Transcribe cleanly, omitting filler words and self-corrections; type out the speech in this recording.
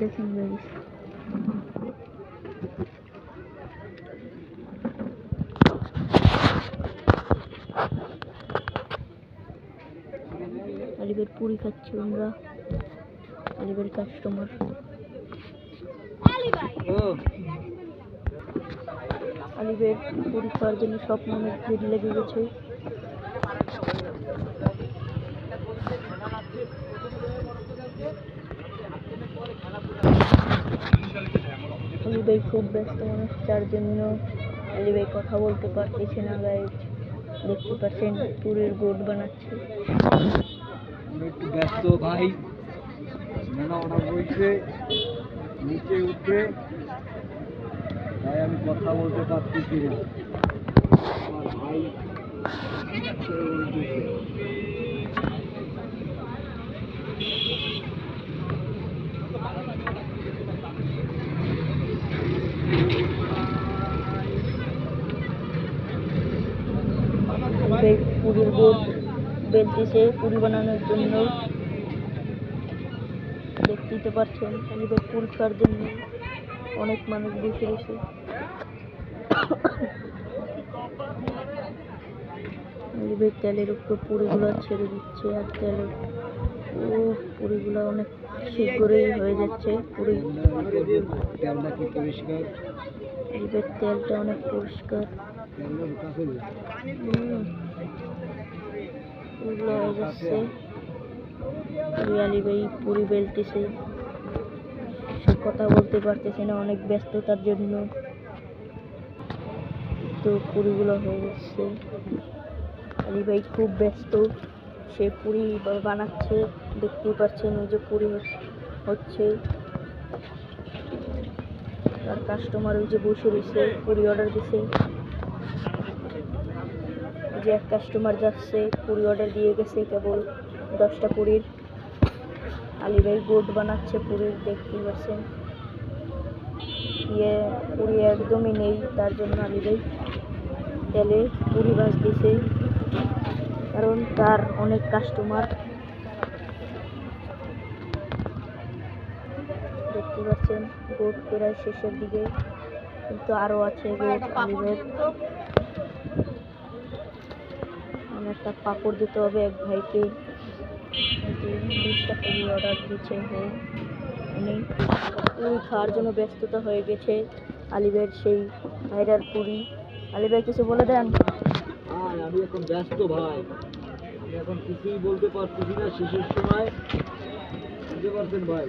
দেখেন গাইস, আলিবের পুরি খাচ্ছি আমরা, আলিবের কাস্টমার। আলিবের পুরি খাওয়ার জন্য সব মানুষ ভিড় লেগে গেছে। আলি ভাই খুব ব্যস্ত মানুষ, যার জন্য আলি ভাই কথা বলতে পারতেছে না গাইজ। দেখতে পাচ্ছেন পুরীর গোট বানাচ্ছে। একটু ব্যস্ত ভাই, অর্ডার হয়েছে নিচে উঠে, তাই আমি কথা বলতে পারতেছি না। আমার ভাই পুরীর গোট বেলতেছে পুরি বানানোর জন্য। দেখতে পাচ্ছেন আলিবের পুরি খাওয়ার জন্য অনেক মানুষ বসে রয়েছে। আলিবের তেলের উপর পুরিগুলো ছেড়ে দিচ্ছে, আর তেলের পুরিগুলো অনেক শীঘ্রই হয়ে যাচ্ছে। আলিবের তেলটা অনেক পরিষ্কার, পুরিগুলো হয়ে যাচ্ছে। আলি ভাই পুরি বেলতেছে, সে কথা বলতে পারতেছে না অনেক ব্যস্ততার জন্য, তো পুরিগুলো হয়ে যাচ্ছে। আলি ভাই খুব ব্যস্ত, সে পুরি বানাচ্ছে। দেখতেই পাচ্ছেন ওই যে পুরি হচ্ছে, তার কাস্টমার ওই যে বসে রয়েছে, পুরি অর্ডার দিছে। যে এক কাস্টমার যাচ্ছে, পুরি অর্ডার দিয়ে গেছে কেবল 10টা পুরির। আলি ভাই গোট বানাচ্ছে পুরির, দেখতেই পাচ্ছেন। পুরি একদমই নেই, তার জন্য আলি ভাই তেলে পুরি ভাজতেছে, কারণ তার অনেক কাস্টমার। দেখতে পাচ্ছেন গোট প্রায় শেষের দিকে, কিন্তু আরো আছে গোট। আলি ভাই একটা পাপড় দিতে হবে এক ভাইকে, 20টা পুরি অর্ডার দিচ্ছে। উনি পুরি খাওয়ার জন্য ব্যস্ততা হয়ে গেছে আলি ভাইয়ের সেই ভাইরাল পুরি। আলি ভাই কিছু বলে দেন। আমি এখন ব্যস্ত ভাই, আমি এখন কিছুই বলতে পারতেছি না। শেষের সময় বুঝতে পারছেন ভাই,